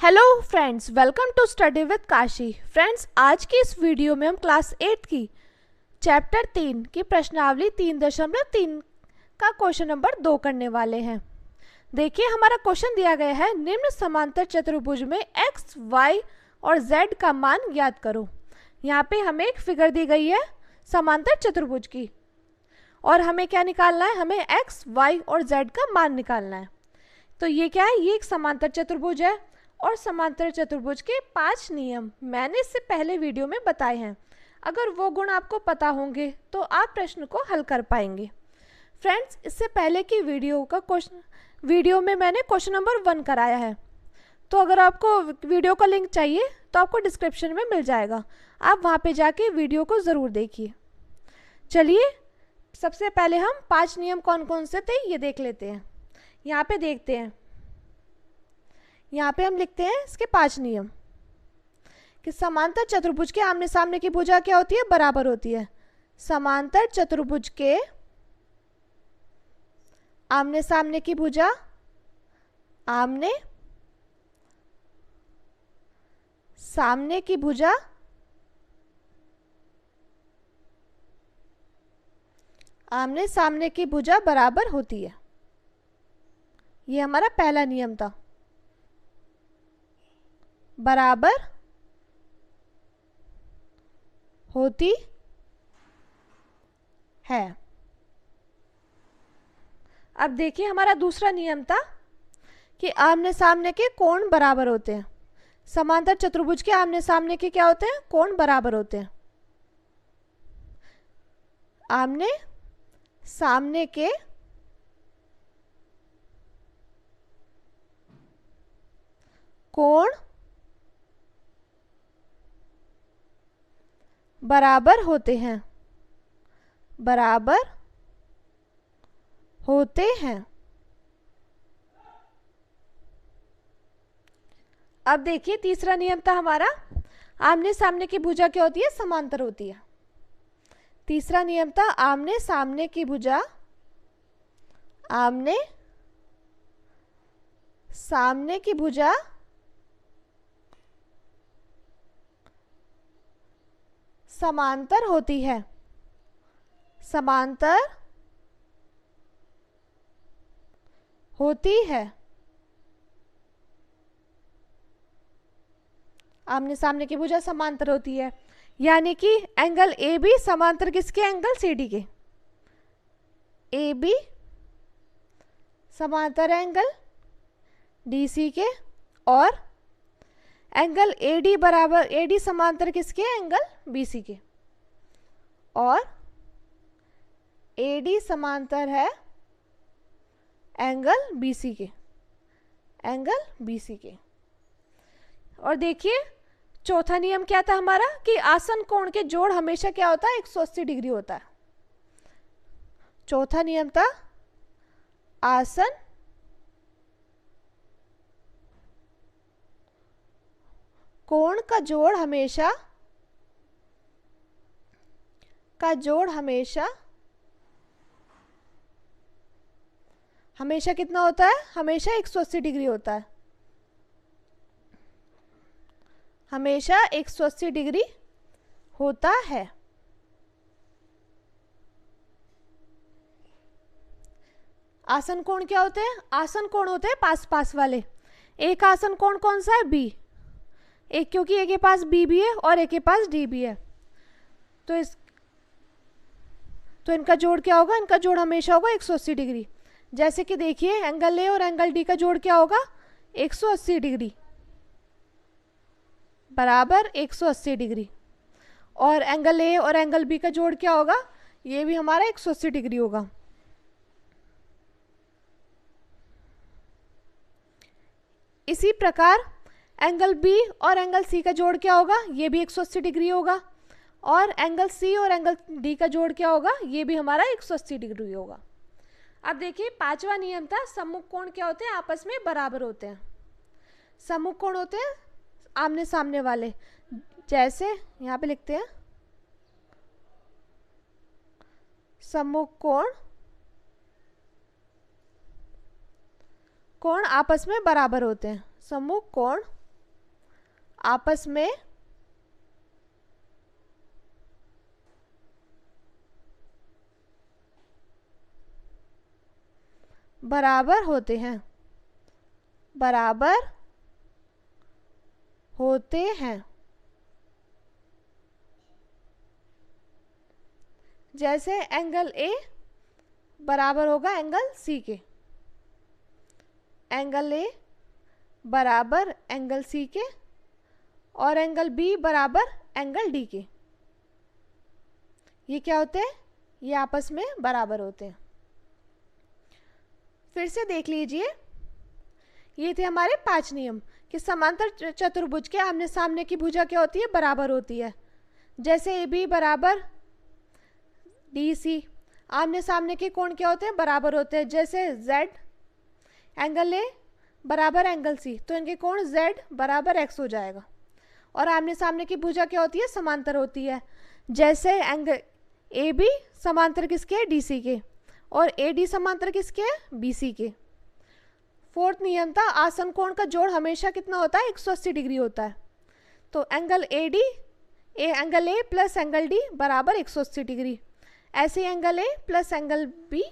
Hello friends, welcome to study with Kashi. Friends, आज की इस वीडियो में हम क्लास 8 की चैप्टर 3 की प्रश्नावली 3.3 का क्वेश्चन नंबर 2 करने वाले हैं। देखिए, हमारा क्वेश्चन दिया गया है, निम्न समांतर चतुर्भुज में x, y और z का मान ज्ञात करो। यहाँ पे हमें एक फिगर दी गई है समांतर चतुर्भुज की और हमें क्या निकालना है, हमें x, y और z का मान निकालना है। तो ये क्या है, ये एक समांतर चतुर्भुज है और समांतर चतुर्भुज के 5 नियम मैंने इससे पहले वीडियो में बताए हैं। अगर वो गुण आपको पता होंगे तो आप प्रश्न को हल कर पाएंगे। फ्रेंड्स, इससे पहले की वीडियो में मैंने क्वेश्चन नंबर 1 कराया है, तो अगर आपको वीडियो का लिंक चाहिए तो आपको डिस्क्रिप्शन में मिल जाएगा, आप वहाँ पे जाके वीडियो को ज़रूर देखिए। चलिए, सबसे पहले हम 5 नियम कौन कौन से थे ये देख लेते हैं। यहाँ पे देखते हैं, यहाँ पे हम लिखते हैं इसके 5 नियम कि समांतर चतुर्भुज के आमने सामने की भुजा क्या होती है, बराबर होती है। समांतर चतुर्भुज के आमने सामने की भुजा आमने सामने की भुजा आमने सामने की भुजा बराबर होती है। ये हमारा पहला नियम था, बराबर होती है। अब देखिए, हमारा दूसरा नियम था कि आमने सामने के कोण बराबर होते हैं। समांतर चतुर्भुज के आमने सामने के क्या होते हैं, कोण बराबर होते हैं। आमने सामने के कोण बराबर होते हैं, बराबर होते हैं। अब देखिए, तीसरा नियम था हमारा, आमने सामने की भुजा क्या होती है, समांतर होती है। तीसरा नियम था, आमने सामने की भुजा आमने सामने की भुजा समांतर होती है, समांतर होती है। आमने सामने की भुजा समांतर होती है, यानी कि एंगल ए बी समांतर किसके, एंगल सी डी के। ए बी समांतर एंगल डी सी के और एंगल ए डी बराबर ए डी समांतर किसके, एंगल बी सी के। और ए डी समांतर है एंगल बी सी के, एंगल बी सी के। और देखिए, चौथा नियम क्या था हमारा कि आसन कोण के जोड़ हमेशा क्या होता है, 180 डिग्री होता है। चौथा नियम था, आसन कोण का जोड़ हमेशा कितना होता है, हमेशा 180 डिग्री होता है, हमेशा 180 डिग्री होता है। आसन कोण क्या होते हैं, आसन कोण होते हैं पास पास वाले। एक आसन कोण कौन सा है, बी, एक, क्योंकि एक के पास बी भी है और एक के पास डी भी है, तो इनका जोड़ क्या होगा, इनका जोड़ हमेशा होगा 180 डिग्री। जैसे कि देखिए, एंगल ए और एंगल डी का जोड़ क्या होगा, 180 डिग्री, बराबर 180 डिग्री। और एंगल ए और एंगल बी का जोड़ क्या होगा, ये भी हमारा 180 डिग्री होगा। इसी प्रकार एंगल बी और एंगल सी का जोड़ क्या होगा, ये भी 180 डिग्री होगा। और एंगल सी और एंगल डी का जोड़ क्या होगा, ये भी हमारा 180 डिग्री होगा। अब देखिए, पांचवा नियम था, सम्मुख कोण क्या होते हैं, आपस में बराबर होते हैं। सम्मुख कोण होते हैं आमने सामने वाले, जैसे यहाँ पे लिखते हैं, सम्मुख कोण आपस में बराबर होते हैं। सम्मुख कोण आपस में बराबर होते हैं, बराबर होते हैं। जैसे एंगल ए बराबर होगा एंगल सी के, एंगल ए बराबर एंगल सी के, और एंगल बी बराबर एंगल डी के। ये क्या होते हैं? ये आपस में बराबर होते हैं। फिर से देख लीजिए, ये थे हमारे 5 नियम कि समांतर चतुर्भुज के आमने सामने की भुजा क्या होती है? बराबर होती है। जैसे ए बी बराबर डी सी, आमने सामने के कोण क्या होते हैं? बराबर होते हैं। जैसे जेड एंगल ए बराबर एंगल सी, तो इनके कोण जेड बराबर एक्स हो जाएगा। और आमने सामने की भुजा क्या होती है? समांतर होती है। जैसे एंगल ए बी समांतर किसके? डी सी के, और ए डी समांतर किसके? बी सी के। 4th नियम था, आसन कोण का जोड़ हमेशा कितना होता है? 180 डिग्री होता है। तो angle A D angle A plus angle D बराबर 180 डिग्री। ऐसे angle A plus angle B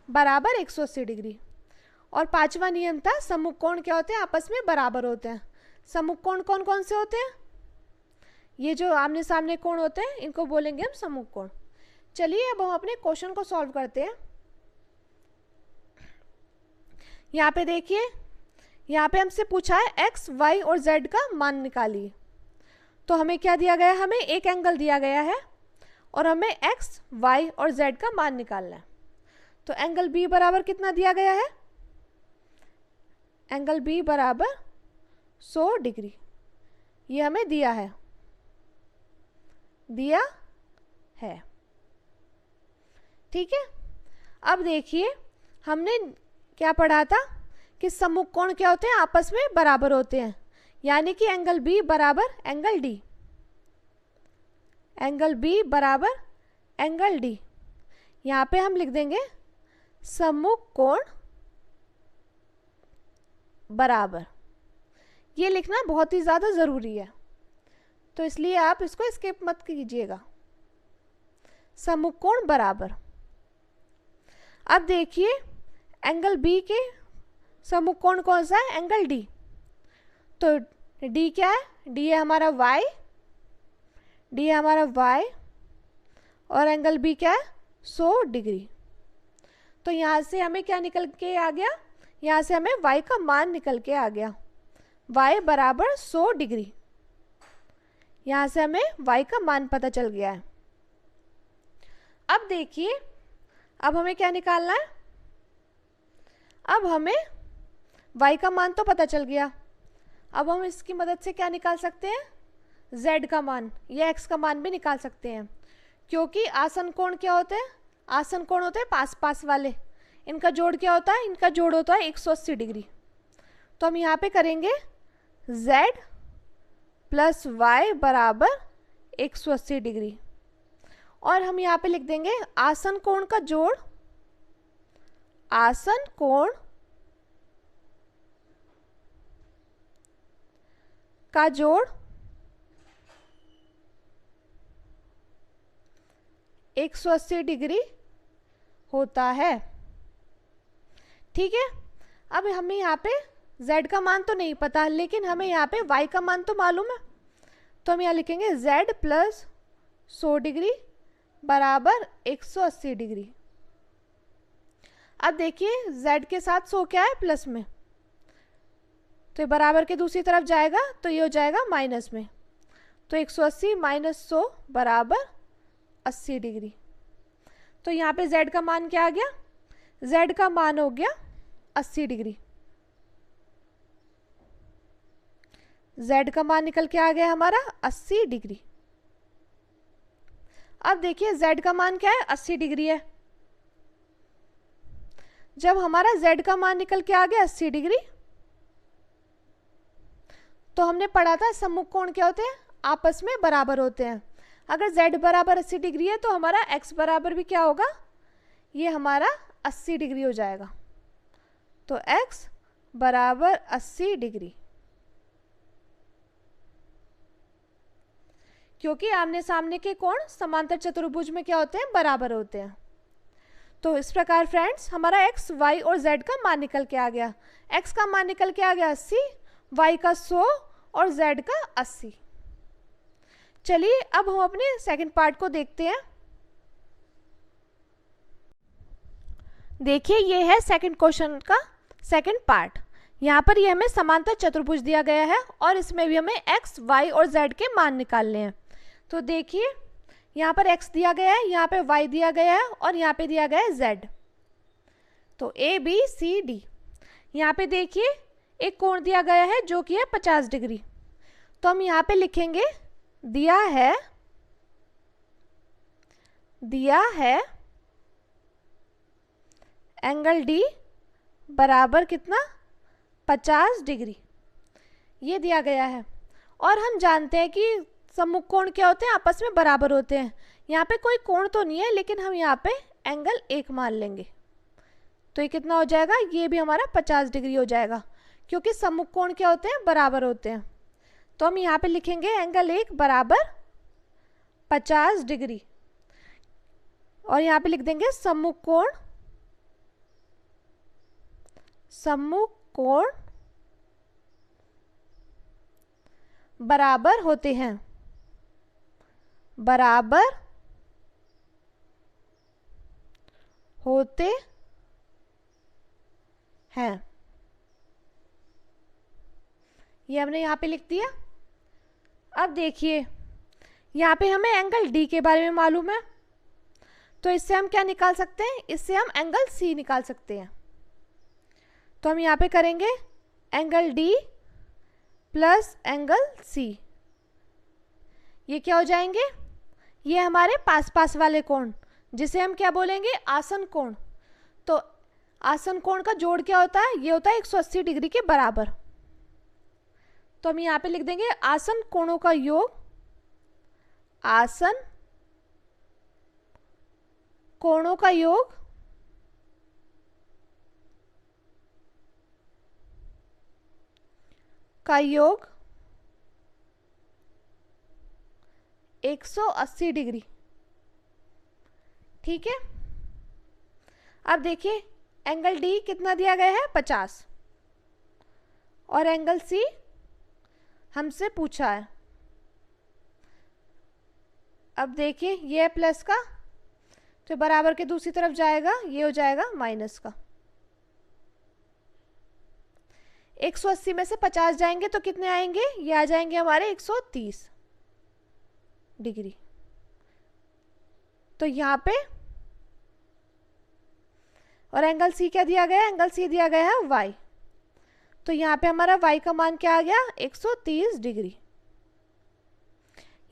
बराबर 180 डिग्री। और 5वां नियम था, सम्मुख कोण क्या होते हैं? आपस में बराबर होते हैं। सम्मुख कोण कौन कौन से होते हैं? ये जो आमने सामने कोण होते हैं इनको बोलेंगे हम सम्मुख कोण। चलिए अब हम अपने क्वेश्चन को सॉल्व करते हैं। यहाँ पे देखिए, यहाँ पे हमसे पूछा है एक्स वाई और जेड का मान निकालिए। तो हमें क्या दिया गया है? हमें एक एंगल दिया गया है और हमें एक्स वाई और जेड का मान निकालना है। तो एंगल बी बराबर कितना दिया गया है? एंगल बी बराबर 100 डिग्री, ये हमें दिया है, दिया है। ठीक है। अब देखिए, हमने क्या पढ़ा था कि सम्मुख कोण क्या होते हैं? आपस में बराबर होते हैं। यानी कि एंगल बी बराबर एंगल डी, एंगल बी बराबर एंगल डी। यहाँ पे हम लिख देंगे सम्मुख कोण बराबर। ये लिखना बहुत ही ज़्यादा ज़रूरी है, तो इसलिए आप इसको स्किप मत कीजिएगा। सम्मुख कोण बराबर। अब देखिए, एंगल बी के सम्मुख कोण कौन सा है? Angle D. तो डी क्या है? डी है हमारा वाई, डी है हमारा वाई, और एंगल बी क्या है? 100 डिग्री। तो यहाँ से हमें क्या निकल के आ गया? यहाँ से हमें y का मान निकल के आ गया, y बराबर 100 डिग्री। यहाँ से हमें y का मान पता चल गया है। अब देखिए, अब हमें क्या निकालना है? अब हमें y का मान तो पता चल गया, अब हम इसकी मदद से क्या निकाल सकते हैं? z का मान या x का मान भी निकाल सकते हैं। क्योंकि आसन कोण क्या होते हैं? आसन कोण होते हैं पास पास वाले। इनका जोड़ क्या होता है? इनका जोड़ होता है 180 डिग्री। तो हम यहाँ पे करेंगे z प्लस y बराबर 180 डिग्री, और हम यहाँ पे लिख देंगे आसन कोण का जोड़, आसन कोण का जोड़ 180 डिग्री होता है। ठीक है। अब हमें यहाँ पे z का मान तो नहीं पता, लेकिन हमें यहाँ पे y का मान तो मालूम है। तो हम यहाँ लिखेंगे z प्लस 100 डिग्री बराबर 180 डिग्री। अब देखिए, z के साथ 100 क्या है? प्लस में, तो ये बराबर के दूसरी तरफ जाएगा, तो ये हो जाएगा माइनस में। तो 180 माइनस 100 बराबर 80 डिग्री। तो यहाँ पे z का मान क्या आ गया? z का मान हो गया 80 डिग्री। z का मान निकल के आ गया हमारा 80 डिग्री। अब देखिए, z का मान क्या है? 80 डिग्री है। जब हमारा z का मान निकल के आ गया 80 डिग्री, तो हमने पढ़ा था सम्मुख कोण क्या होते हैं? आपस में बराबर होते हैं। अगर z बराबर 80 डिग्री है, तो हमारा x बराबर भी क्या होगा? ये हमारा 80 डिग्री हो जाएगा। तो x बराबर 80 डिग्री। क्योंकि आमने सामने के कोण समांतर चतुर्भुज में क्या होते हैं, बराबर होते हैं। तो इस प्रकार फ्रेंड्स हमारा x, y और z का मान निकल के आ गया। x का मान निकल के आ गया 80, y का 100 और z का 80। चलिए अब हम अपने सेकंड पार्ट को देखते हैं। देखिए ये है सेकंड क्वेश्चन का सेकंड पार्ट। यहाँ पर ये हमें समांतर चतुर्भुज दिया गया है और इसमें भी हमें x, y और z के मान निकालने हैं। तो देखिए यहाँ पर x दिया गया है, यहाँ पे y दिया गया है और यहाँ पे दिया गया है z। तो a b c d। यहाँ पे देखिए एक कोण दिया गया है जो कि है 50 डिग्री। तो हम यहाँ पे लिखेंगे दिया है एंगल d बराबर कितना, 50 डिग्री, ये दिया गया है। और हम जानते हैं कि सम्मुख कोण क्या होते हैं, आपस में बराबर होते हैं। यहाँ पे कोई कोण तो नहीं है लेकिन हम यहाँ पे एंगल 1 मान लेंगे। तो ये कितना हो जाएगा, ये भी हमारा 50 डिग्री हो जाएगा क्योंकि सम्मुख कोण क्या होते हैं, बराबर होते हैं। तो हम यहाँ पे लिखेंगे एंगल 1 बराबर 50 डिग्री और यहाँ पे लिख देंगे सम्मुख कोण बराबर होते हैं, ये हमने यहाँ पे लिख दिया। अब देखिए यहाँ पे हमें एंगल डी के बारे में मालूम है, तो इससे हम क्या निकाल सकते हैं, इससे हम एंगल सी निकाल सकते हैं। तो हम यहाँ पे करेंगे angle D plus angle C. ये क्या हो जाएंगे, ये हमारे पास पास वाले कोण, जिसे हम क्या बोलेंगे, आसन कोण। तो आसन कोण का जोड़ क्या होता है, ये होता है 180 डिग्री के बराबर। तो हम यहाँ पे लिख देंगे आसन कोणों का योग, आसन कोणों का योग का योग 180 डिग्री। ठीक है। अब देखिए एंगल डी कितना दिया गया है, 50, और एंगल सी हमसे पूछा है। अब देखिए ये है प्लस का, तो बराबर के दूसरी तरफ जाएगा, ये हो जाएगा माइनस का। 180 में से 50 जाएंगे तो कितने आएंगे, ये आ जाएंगे हमारे 130 डिग्री। तो यहाँ पे और एंगल सी क्या दिया गया है, एंगल सी दिया गया है y। तो यहाँ पे हमारा y का मान क्या आ गया, 130 डिग्री।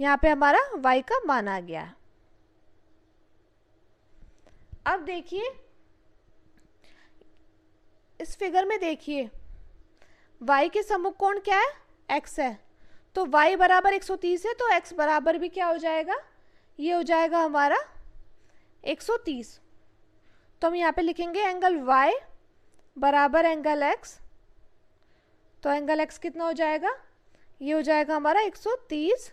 यहाँ पे हमारा y का मान आ गया। अब देखिए इस फिगर में देखिए y के सम्मुख कोण क्या है, x है। तो y बराबर 130 है, तो x बराबर भी क्या हो जाएगा, ये हो जाएगा हमारा 130। तो हम यहाँ पे लिखेंगे एंगल y बराबर एंगल x। तो एंगल x कितना हो जाएगा, ये हो जाएगा हमारा 130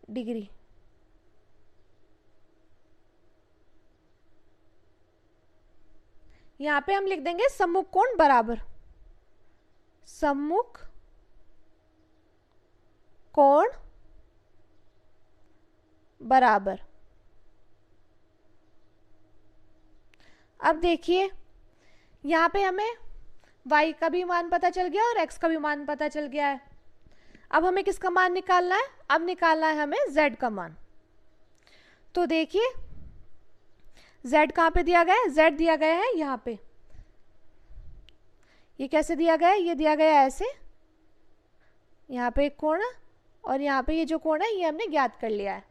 डिग्री। यहाँ पे हम लिख देंगे सम्मुख कोण बराबर, सम्मुख कोण बराबर। अब देखिए यहाँ पे हमें y का भी मान पता चल गया और x का भी मान पता चल गया है। अब हमें किसका मान निकालना है, अब निकालना है हमें z का मान। तो देखिए z कहाँ पे दिया गया है, z दिया गया है यहाँ पे। ये कैसे दिया गया है, ये दिया गया है ऐसे, यहाँ पे एक कोण और यहाँ पे ये जो कोण है ये हमने ज्ञात कर लिया है।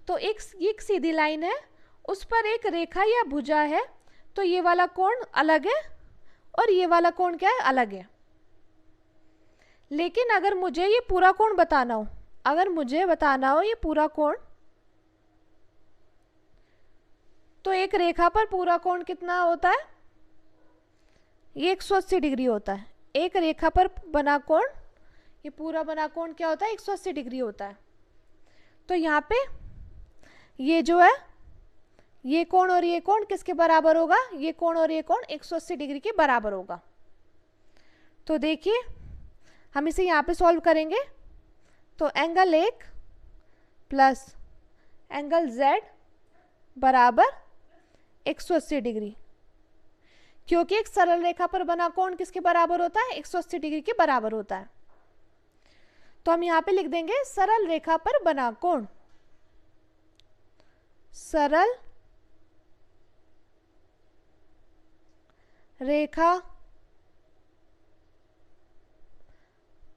तो एक सीधी लाइन है, उस पर एक रेखा या भुजा है, तो ये वाला कोण अलग है और ये वाला कोण क्या है, अलग है। लेकिन अगर मुझे ये पूरा कोण बताना हो, अगर मुझे बताना हो ये पूरा कोण, तो एक रेखा पर पूरा कोण कितना होता है, ये 180 डिग्री होता है। एक रेखा पर बना कोण, ये पूरा बना कोण क्या होता है, 180 डिग्री होता है। तो यहाँ पे ये जो है ये कोण और ये कोण किसके बराबर होगा, ये कोण और ये कोण 180 डिग्री के बराबर होगा। तो देखिए हम इसे यहाँ पे सॉल्व करेंगे तो एंगल 1 प्लस एंगल Z बराबर 180 डिग्री, क्योंकि एक सरल रेखा पर बना कोण किसके बराबर होता है, 180 डिग्री के बराबर होता है। तो हम यहाँ पे लिख देंगे सरल रेखा पर बना कोण, सरल रेखा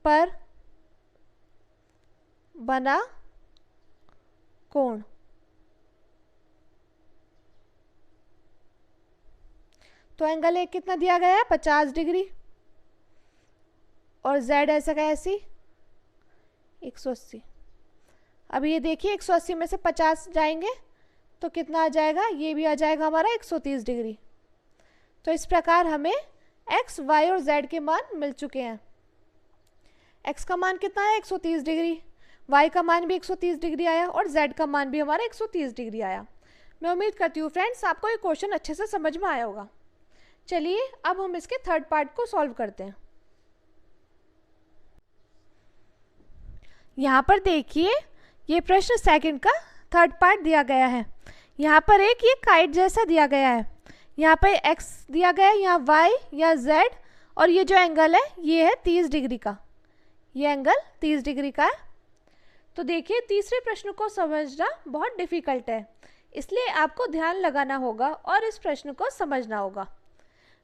पर बना कोण। तो एंगल 1 कितना दिया गया है, 50 डिग्री, और Z ऐसा का ऐसी 180। अब ये देखिए 180 में से 50 जाएंगे तो कितना आ जाएगा, ये भी आ जाएगा हमारा 130 डिग्री। तो इस प्रकार हमें x, y और z के मान मिल चुके हैं। x का मान कितना है, 130 डिग्री, y का मान भी 130 डिग्री आया और z का मान भी हमारा 130 डिग्री आया। मैं उम्मीद करती हूँ फ्रेंड्स आपको ये क्वेश्चन अच्छे से समझ में आया होगा। चलिए अब हम इसके थर्ड पार्ट को सॉल्व करते हैं। यहाँ पर देखिए ये प्रश्न सेकंड का थर्ड पार्ट दिया गया है। यहाँ पर एक ये काइट जैसा दिया गया है, यहाँ पे x दिया गया है, यहाँ y या z, और ये जो एंगल है ये है 30 डिग्री का, ये एंगल 30 डिग्री का है। तो देखिए तीसरे प्रश्न को समझना बहुत डिफ़िकल्ट है, इसलिए आपको ध्यान लगाना होगा और इस प्रश्न को समझना होगा।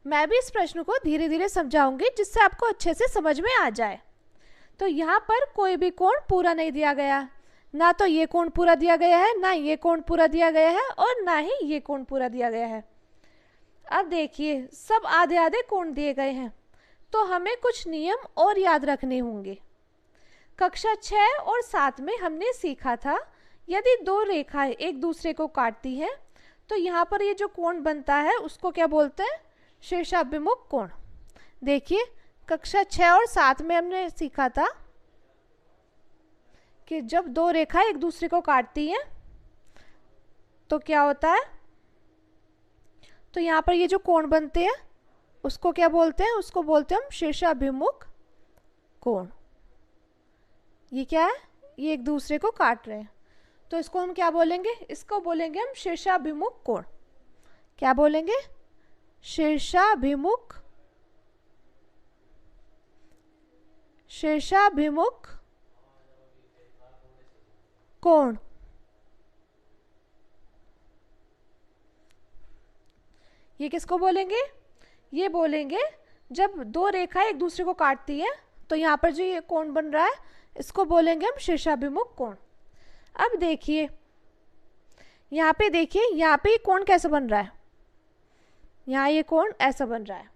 मैं भी इस प्रश्न को धीरे धीरे समझाऊंगी जिससे आपको अच्छे से समझ में आ जाए। तो यहाँ पर कोई भी कोण पूरा नहीं दिया गया, ना तो ये कोण पूरा दिया गया है, ना ये कोण पूरा दिया गया है, और ना ही ये कोण पूरा दिया गया है। अब देखिए सब आधे आधे कोण दिए गए हैं, तो हमें कुछ नियम और याद रखने होंगे। कक्षा 6 और 7 में हमने सीखा था यदि दो रेखाएं एक दूसरे को काटती हैं तो यहाँ पर ये जो कोण बनता है उसको क्या बोलते हैं, शीर्षाभिमुख कोण। देखिए कक्षा 6 और 7 में हमने सीखा था कि जब दो रेखाएं एक दूसरे को काटती हैं तो क्या होता है, तो यहाँ पर ये जो कोण बनते हैं उसको क्या बोलते हैं, उसको बोलते हैं हम शीर्षाभिमुख कोण। ये क्या है, ये एक दूसरे को काट रहे हैं, तो इसको हम क्या बोलेंगे, इसको बोलेंगे हम शीर्षाभिमुख कोण। क्या बोलेंगे, शीर्षाभिमुख कोण। ये किसको बोलेंगे, ये बोलेंगे जब दो रेखाएं एक दूसरे को काटती हैं तो यहाँ पर जो ये कोण बन रहा है इसको बोलेंगे हम शीर्षाभिमुख कोण। अब देखिए यहाँ पे, देखिए यहाँ पे कोण कैसे बन रहा है, यहाँ ये कोण ऐसा बन रहा है।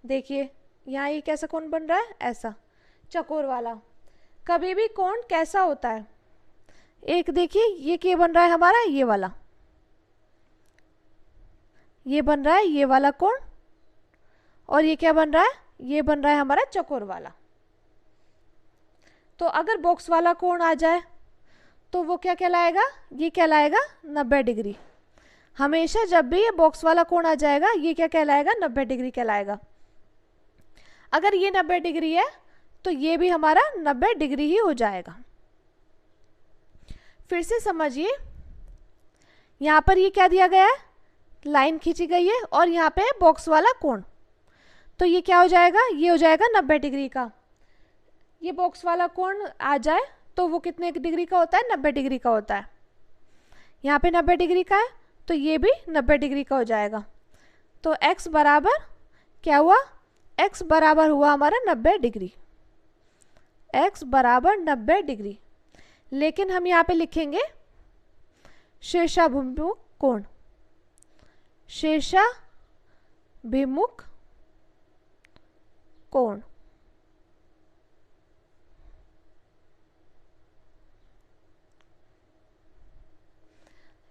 देखिए यहाँ ये कैसा कोण बन रहा है, ऐसा चकोर वाला। कभी भी कोण कैसा होता है, एक देखिए ये क्या बन रहा है हमारा, ये वाला, ये बन रहा है ये वाला कोण, और ये क्या बन रहा है, ये बन रहा है हमारा चकोर वाला। तो अगर बॉक्स वाला कोण आ जाए तो वो क्या कहलाएगा, ये कहलाएगा 90 डिग्री। हमेशा जब भी ये बॉक्स वाला कोण आ जाएगा ये क्या कहलाएगा, 90 डिग्री कहलाएगा। अगर ये 90 डिग्री है तो ये भी हमारा 90 डिग्री ही हो जाएगा। फिर से समझिए, यहाँ पर ये क्या दिया गया है, लाइन खींची गई है, और यहाँ पे बॉक्स वाला कोण, तो ये क्या हो जाएगा, ये हो जाएगा 90 डिग्री का। ये बॉक्स वाला कोण आ जाए तो वो कितने डिग्री का होता है, 90 डिग्री का होता है। यहाँ पे 90 डिग्री का है तो ये भी 90 डिग्री का हो जाएगा। तो x बराबर क्या हुआ, x बराबर हुआ हमारा 90 डिग्री, x बराबर 90 डिग्री। लेकिन हम यहाँ पे लिखेंगे शीर्षाभिमुख कोण, शीर्षाभिमुख कोण।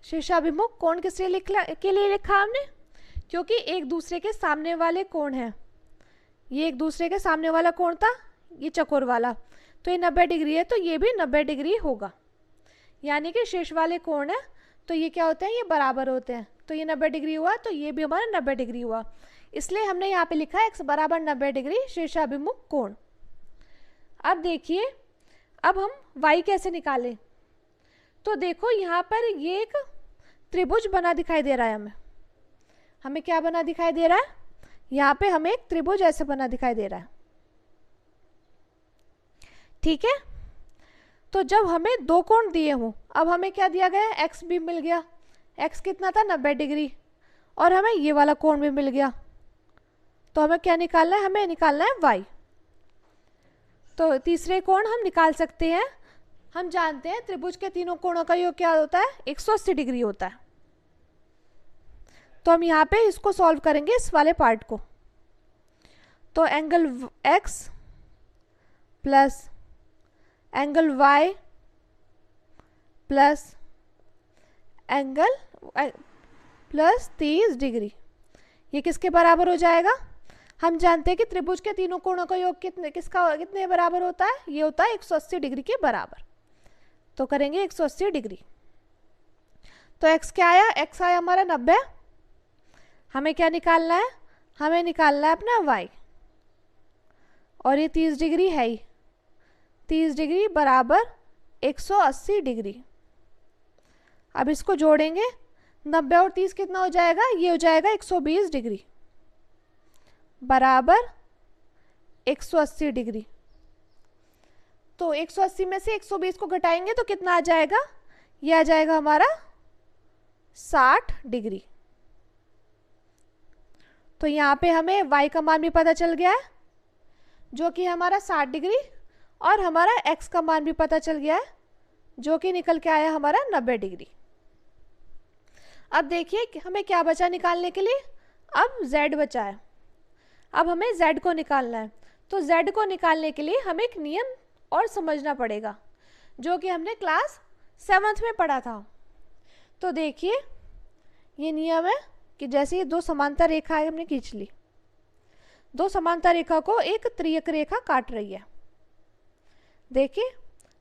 शीर्षाभिमुख कोण किस लिए के लिए लिखा हमने, क्योंकि एक दूसरे के सामने वाले कोण हैं। ये एक दूसरे के सामने वाला कोण था, ये चकोर वाला, तो ये 90 डिग्री है, तो ये भी 90 डिग्री होगा, यानी कि शेष वाले कोण है तो ये क्या होते हैं, ये बराबर होते हैं। तो ये 90 डिग्री हुआ, तो ये भी हमारा 90 डिग्री हुआ, इसलिए हमने यहाँ पे लिखा है x बराबर 90 डिग्री शीर्षाभिमुख कोण। अब देखिए, अब हम y कैसे निकालें। तो देखो यहाँ पर ये एक त्रिभुज बना दिखाई दे रहा है, हमें क्या बना दिखाई दे रहा है, यहाँ पे हमें एक त्रिभुज ऐसे बना दिखाई दे रहा है, ठीक है। तो जब हमें दो कोण दिए हों, अब हमें क्या दिया गया है, x भी मिल गया, x कितना था 90 डिग्री, और हमें ये वाला कोण भी मिल गया, तो हमें क्या निकालना है, हमें निकालना है y। तो तीसरे कोण हम निकाल सकते हैं, हम जानते हैं त्रिभुज के तीनों कोणों का योग क्या होता है, 180 डिग्री होता है। तो हम यहाँ पे इसको सॉल्व करेंगे, इस वाले पार्ट को। तो angle x plus angle y plus angle plus 30 degree, ये किसके बराबर हो जाएगा, हम जानते हैं कि त्रिभुज के तीनों कोणों का योग कितने बराबर होता है, ये होता है 180 डिग्री के बराबर। तो करेंगे 180 डिग्री। तो x क्या आया, x आया हमारा 90, हमें क्या निकालना है, हमें निकालना है अपना y, और ये 30 डिग्री है ही, 30 डिग्री बराबर 180 डिग्री। अब इसको जोड़ेंगे, 90 और 30 कितना हो जाएगा, ये हो जाएगा 120 डिग्री बराबर 180 डिग्री। तो 180 में से 120 को घटाएंगे तो कितना आ जाएगा, ये आ जाएगा हमारा 60 डिग्री। तो यहाँ पे हमें y का मान भी पता चल गया है, जो कि हमारा 60 डिग्री, और हमारा x का मान भी पता चल गया है, जो कि निकल के आया हमारा 90 डिग्री। अब देखिए हमें क्या बचा निकालने के लिए, अब z बचा है, अब हमें z को निकालना है। तो z को निकालने के लिए हमें एक नियम और समझना पड़ेगा, जो कि हमने क्लास 7th में पढ़ा था। तो देखिए ये नियम है कि जैसे ये दो समांतर रेखाएं हमने खींच ली, दो समांतर रेखा को एक त्रियक रेखा काट रही है, देखिए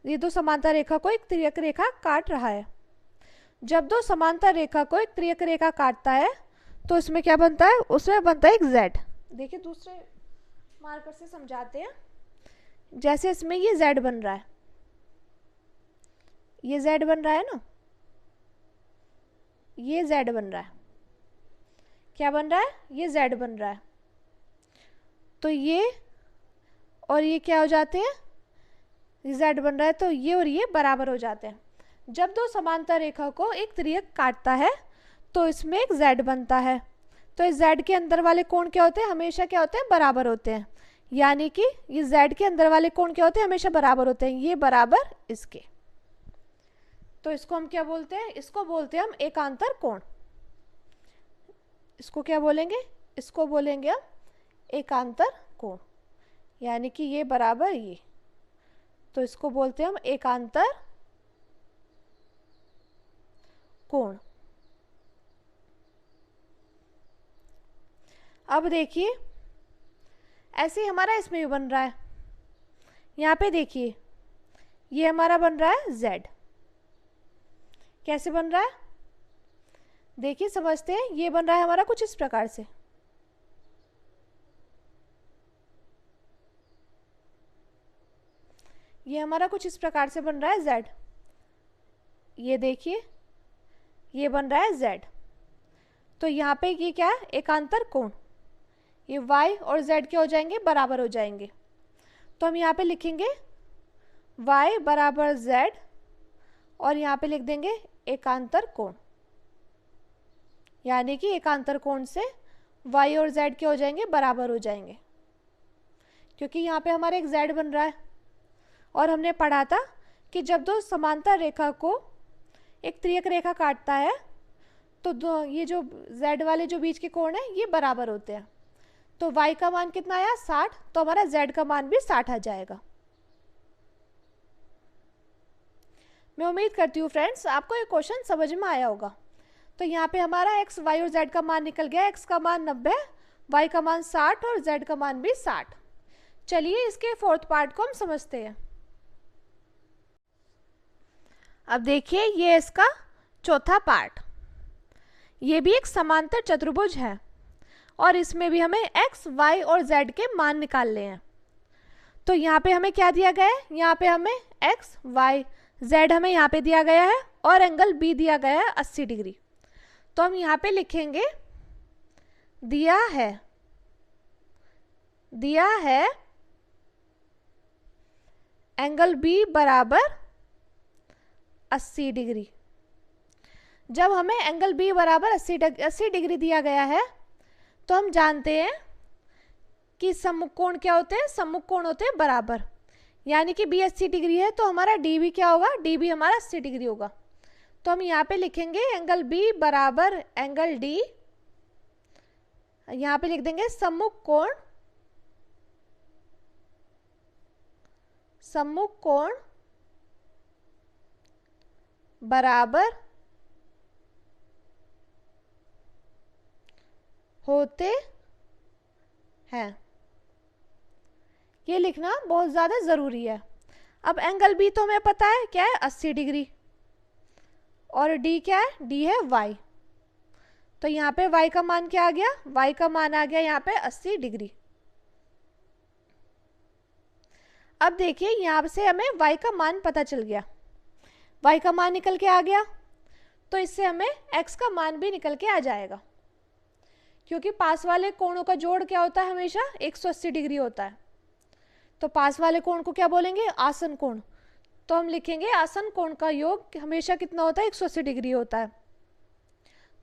ये दो समांतर रेखा को एक त्रियक रेखा काट रहा है। जब दो समांतर रेखा को एक त्रियक रेखा काटता है तो इसमें क्या बनता है, उसमें बनता है एक z। देखिए दूसरे मार्कर से समझाते हैं, जैसे इसमें ये z बन रहा है, ये z बन रहा है ना, ये z बन रहा है, क्या बन रहा है, ये z बन रहा है। तो ये और ये क्या हो जाते हैं, z बन रहा है, तो ये और ये बराबर हो जाते हैं। जब दो समांतर रेखा को एक त्रियक काटता है तो इसमें एक z बनता है, तो इस z के अंदर वाले कोण क्या होते हैं, हमेशा क्या होते हैं, बराबर होते हैं, यानी कि ये z के अंदर वाले कोण क्या होते हैं, हमेशा बराबर होते हैं, ये बराबर इसके। तो इसको हम क्या बोलते हैं, इसको बोलते हैं हम एकांतर कोण। इसको क्या बोलेंगे, इसको बोलेंगे हम एकांतर कोण, यानी कि ये बराबर ये, तो इसको बोलते हैं हम एकांतर कोण। अब देखिए ऐसे ही हमारा इसमें भी बन रहा है, यहाँ पे देखिए ये हमारा बन रहा है z, कैसे बन रहा है, देखिए समझते हैं। ये बन रहा है हमारा कुछ इस प्रकार से, ये हमारा कुछ इस प्रकार से बन रहा है z, ये देखिए ये बन रहा है z। तो यहाँ पे ये क्या है, एकांतर कोण, ये y और z क्या हो जाएंगे, बराबर हो जाएंगे। तो हम यहाँ पे लिखेंगे y बराबर z, और यहाँ पे लिख देंगे एकांतर कोण, यानी कि एकांतर कोण से y और z क्या हो जाएंगे, बराबर हो जाएंगे, क्योंकि यहाँ पे हमारा एक z बन रहा है। और हमने पढ़ा था कि जब दो समांतर रेखा को एक त्रियक रेखा काटता है तो ये जो z वाले जो बीच के कोण है ये बराबर होते हैं। तो y का मान कितना आया, 60, तो हमारा z का मान भी 60 आ जाएगा। मैं उम्मीद करती हूँ फ्रेंड्स आपको ये क्वेश्चन समझ में आया होगा। तो यहाँ पे हमारा x, y और z का मान निकल गया, x का मान 90, y का मान 60 और z का मान भी 60। चलिए इसके फोर्थ पार्ट को हम समझते हैं। अब देखिए ये इसका चौथा पार्ट, ये भी एक समांतर चतुर्भुज है और इसमें भी हमें x, y और z के मान निकालने हैं। तो यहाँ पे हमें क्या दिया गया है, यहाँ पे हमें x, y, z हमें यहाँ पे दिया गया है और एंगल B दिया गया है 80 डिग्री। तो हम यहाँ पे लिखेंगे दिया है एंगल B बराबर 80 डिग्री। जब हमें एंगल B बराबर 80 डिग्री दिया गया है तो हम जानते हैं कि सम्मुख कोण क्या होते हैं, सम्मुख कोण होते हैं बराबर, यानी कि B 80 डिग्री है तो हमारा DB क्या होगा, DB हमारा 80 डिग्री होगा। तो हम यहाँ पे लिखेंगे एंगल B बराबर एंगल D, यहाँ पे लिख देंगे सम्मुख कोण बराबर होते हैं। ये लिखना बहुत ज़्यादा ज़रूरी है। अब एंगल B तो हमें पता है क्या है, 80 डिग्री, और D क्या है, D है Y। तो यहाँ पे Y का मान क्या आ गया, Y का मान आ गया यहाँ पे 80 डिग्री। अब देखिए यहाँ से हमें Y का मान पता चल गया, Y का मान निकल के आ गया, तो इससे हमें X का मान भी निकल के आ जाएगा, क्योंकि पास वाले कोणों का जोड़ क्या होता है, हमेशा 180 डिग्री होता है। तो पास वाले कोण को क्या बोलेंगे, आसन कोण। तो हम लिखेंगे आसन कोण का योग हमेशा कितना होता है, 180 डिग्री होता है।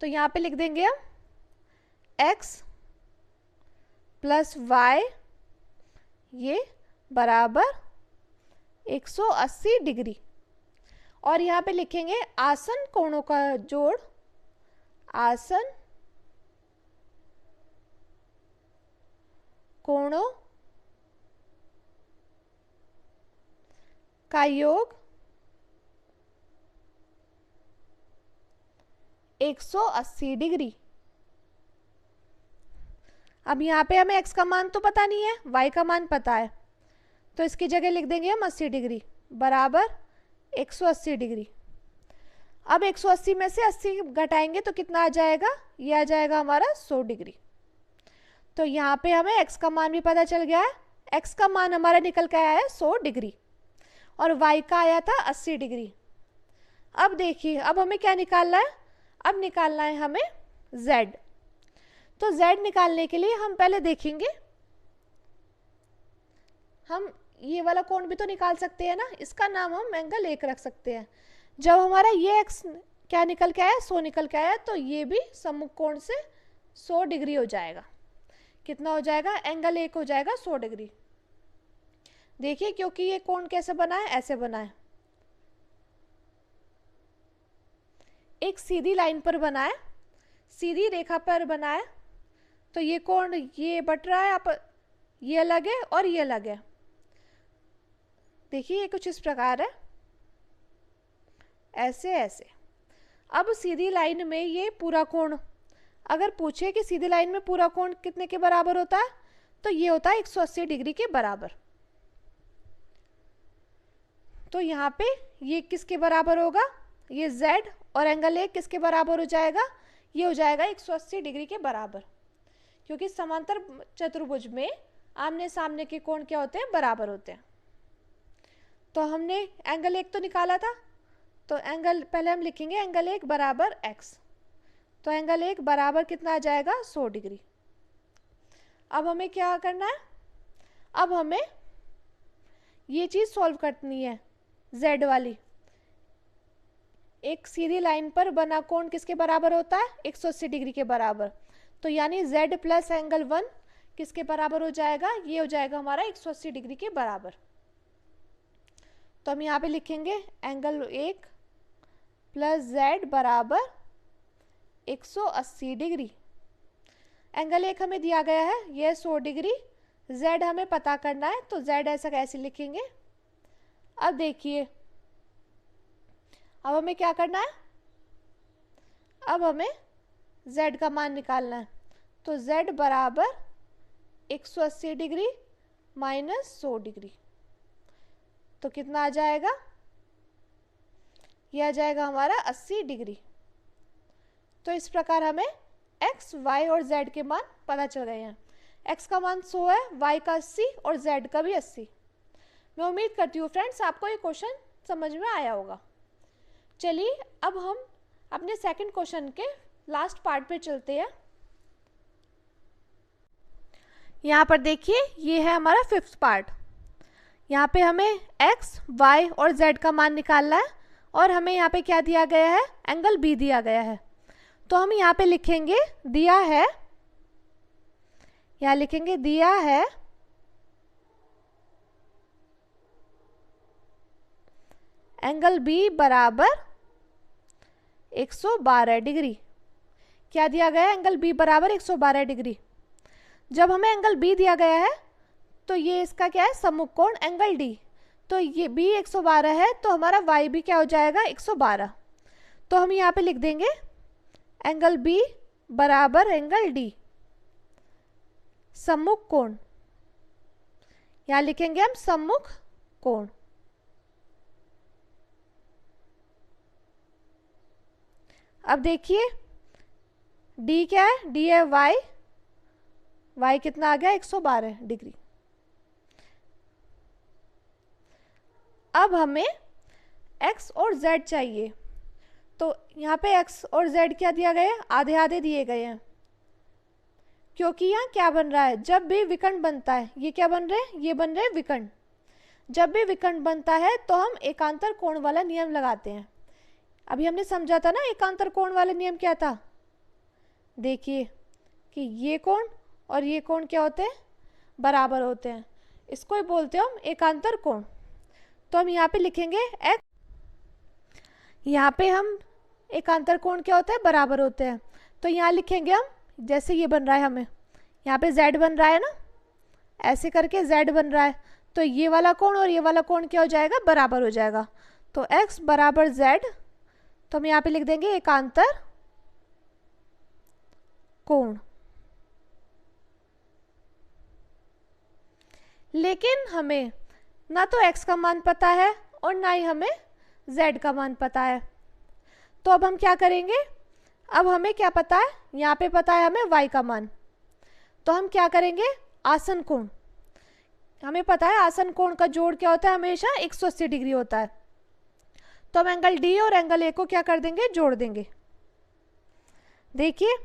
तो यहाँ पे लिख देंगे हम x प्लस y ये बराबर 180 डिग्री, और यहाँ पे लिखेंगे आसन कोणों का जोड़, आसन कोणों का योग 180 डिग्री। अब यहाँ पे हमें x का मान तो पता नहीं है, y का मान पता है, तो इसकी जगह लिख देंगे हम 80 डिग्री बराबर 180 डिग्री। अब 180 में से 80 घटाएंगे तो कितना आ जाएगा, ये आ जाएगा हमारा 100 डिग्री। तो यहाँ पे हमें x का मान भी पता चल गया है, x का मान हमारा निकल के आया है 100 डिग्री और y का आया था 80 डिग्री। अब देखिए अब हमें क्या निकालना है, अब निकालना है हमें z। तो z निकालने के लिए हम पहले देखेंगे, हम ये वाला कोण भी तो निकाल सकते हैं ना, इसका नाम हम एंगल 1 रख सकते हैं। जब हमारा ये x क्या निकल के आया, 100 निकल के आया, तो ये भी सम्मुख कोण से 100 डिग्री हो जाएगा। कितना हो जाएगा, एंगल 1 हो जाएगा 100 डिग्री। देखिए क्योंकि ये कोण कैसे बना है, ऐसे बना है, एक सीधी लाइन पर बना है, सीधी रेखा पर बना है। तो ये कोण ये बट रहा है, आप ये अलग है और ये अलग है। देखिए ये कुछ इस प्रकार है, ऐसे ऐसे। अब सीधी लाइन में ये पूरा कोण, अगर पूछे कि सीधी लाइन में पूरा कोण कितने के बराबर होता है, तो ये होता है 180 डिग्री के बराबर। तो यहाँ पे ये किसके बराबर होगा, ये z, और एंगल 1 किसके बराबर हो जाएगा, ये हो जाएगा 180 डिग्री के बराबर, क्योंकि समांतर चतुर्भुज में आमने सामने के कोण क्या होते हैं, बराबर होते हैं। तो हमने एंगल 1 तो निकाला था, तो एंगल पहले हम लिखेंगे एंगल 1 बराबर x। तो एंगल 1 बराबर कितना आ जाएगा, 100 डिग्री। अब हमें क्या करना है, अब हमें ये चीज़ सॉल्व करनी है, z वाली। एक सीधी लाइन पर बना कोण किसके बराबर होता है, 180 डिग्री के बराबर। तो यानी z प्लस एंगल 1 किसके बराबर हो जाएगा, ये हो जाएगा हमारा 180 डिग्री के बराबर। तो हम यहाँ पे लिखेंगे एंगल 1 प्लस z बराबर 180 डिग्री। एंगल 1 हमें दिया गया है, यह 100 डिग्री, z हमें पता करना है, तो z ऐसा कैसे लिखेंगे। अब देखिए अब हमें क्या करना है, अब हमें z का मान निकालना है। तो z बराबर 180 डिग्री माइनस 100 डिग्री, तो कितना आ जाएगा, ये आ जाएगा हमारा 80 डिग्री। तो इस प्रकार हमें x, y और z के मान पता चल गए हैं। x का मान 100 है, y का 80 और z का भी 80। मैं उम्मीद करती हूँ फ्रेंड्स आपको ये क्वेश्चन समझ में आया होगा। चलिए अब हम अपने सेकंड क्वेश्चन के लास्ट पार्ट पे चलते हैं। यहाँ पर देखिए ये है हमारा फिफ्थ पार्ट। यहाँ पे हमें x, y और z का मान निकालना है और हमें यहाँ पे क्या दिया गया है, एंगल B दिया गया है। तो हम यहाँ पे लिखेंगे दिया है, यहाँ लिखेंगे दिया है एंगल B बराबर 112 डिग्री। क्या दिया गया है, एंगल B बराबर 112 डिग्री। जब हमें एंगल B दिया गया है तो ये इसका क्या है, सम्मुख कोण एंगल D। तो ये B 112 है तो हमारा y भी क्या हो जाएगा, 112। तो हम यहाँ पे लिख देंगे एंगल B बराबर एंगल D सम्मुख कोण। यहाँ लिखेंगे हम सम्मुख कोण। अब देखिए D क्या है, D है y कितना आ गया, 112 डिग्री। अब हमें x और z चाहिए। तो यहाँ पे x और z क्या दिया गया है, आधे आधे दिए गए हैं। क्योंकि यहाँ क्या बन रहा है, जब भी विकर्ण बनता है, ये क्या बन रहे हैं, ये बन रहे हैं विकर्ण। जब भी विकर्ण बनता है तो हम एकांतर कोण वाला नियम लगाते हैं। अभी हमने समझा था ना एकांतर कोण वाला नियम क्या था। देखिए कि ये कोण और ये कोण क्या होते हैं, बराबर होते हैं। इसको ही बोलते हैं हम एकांतर कोण। तो हम यहाँ पे लिखेंगे x, यहाँ पे हम एकांतर कोण क्या होता है, बराबर होते हैं। तो यहाँ लिखेंगे हम, जैसे ये बन रहा है, हमें यहाँ पे z बन रहा है ना, ऐसे करके z बन रहा है। तो ये वाला कोण और ये वाला कोण क्या हो जाएगा, बराबर हो जाएगा। तो x बराबर z, तो हम यहाँ पे लिख देंगे एकांतर कोण। लेकिन हमें ना तो x का मान पता है और ना ही हमें z का मान पता है। तो अब हम क्या करेंगे, अब हमें क्या पता है, यहाँ पे पता है हमें y का मान। तो हम क्या करेंगे, आसन कोण। हमें पता है आसन कोण का जोड़ क्या होता है, हमेशा 180 डिग्री होता है। तो हम एंगल D और एंगल A को क्या कर देंगे, जोड़ देंगे। देखिए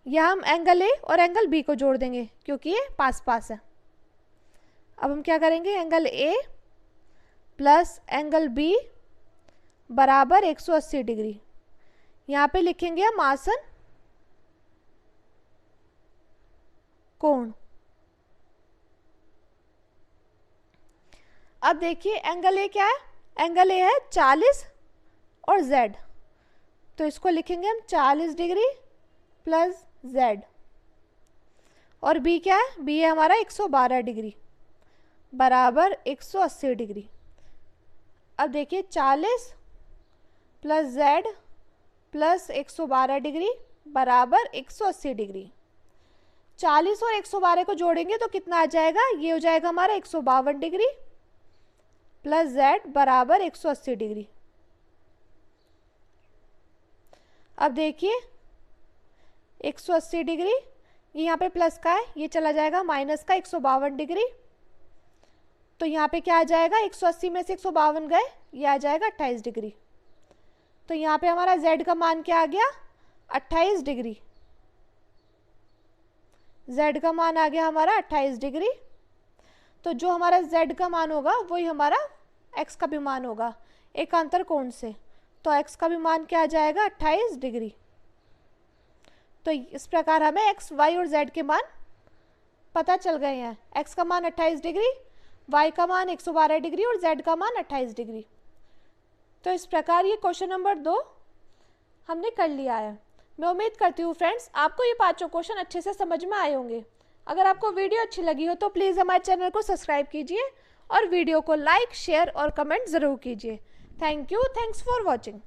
यहाँ हम एंगल A और एंगल B को जोड़ देंगे क्योंकि ये पास पास है। अब हम क्या करेंगे, angle A plus angle B बराबर 180 डिग्री। यहाँ पे लिखेंगे हम आसन कोण। अब देखिए एंगल A क्या है, एंगल A है 40 और Z। तो इसको लिखेंगे हम 40 डिग्री प्लस Z। और B क्या है, B है हमारा 112 डिग्री बराबर 180 डिग्री। अब देखिए 40 प्लस Z प्लस 112 डिग्री बराबर 180 डिग्री। 40 और 112 को जोड़ेंगे तो कितना आ जाएगा, ये हो जाएगा हमारा 152 डिग्री प्लस Z बराबर 180 डिग्री। अब देखिए 180 डिग्री, ये यहाँ पे प्लस का है, ये चला जाएगा माइनस का 152 डिग्री। तो यहाँ पे क्या आ जाएगा, 180 में से 152 गए, ये आ जाएगा 28 डिग्री। तो यहाँ पे हमारा Z का मान क्या आ गया, 28 डिग्री। Z का मान आ गया हमारा 28 डिग्री। तो जो हमारा Z का मान होगा वही हमारा X का भी मान होगा एकांतर कोण से। तो X का भी मान क्या आ जाएगा, 28 डिग्री। तो इस प्रकार हमें X, Y और Z के मान पता चल गए हैं। X का मान 28 डिग्री, Y का मान 112 डिग्री और Z का मान 28 डिग्री। तो इस प्रकार ये क्वेश्चन नंबर 2 हमने कर लिया है। मैं उम्मीद करती हूँ फ्रेंड्स आपको ये पांचों क्वेश्चन अच्छे से समझ में आए होंगे। अगर आपको वीडियो अच्छी लगी हो तो प्लीज़ हमारे चैनल को सब्सक्राइब कीजिए और वीडियो को लाइक, शेयर और कमेंट ज़रूर कीजिए। Thank you, thanks for watching.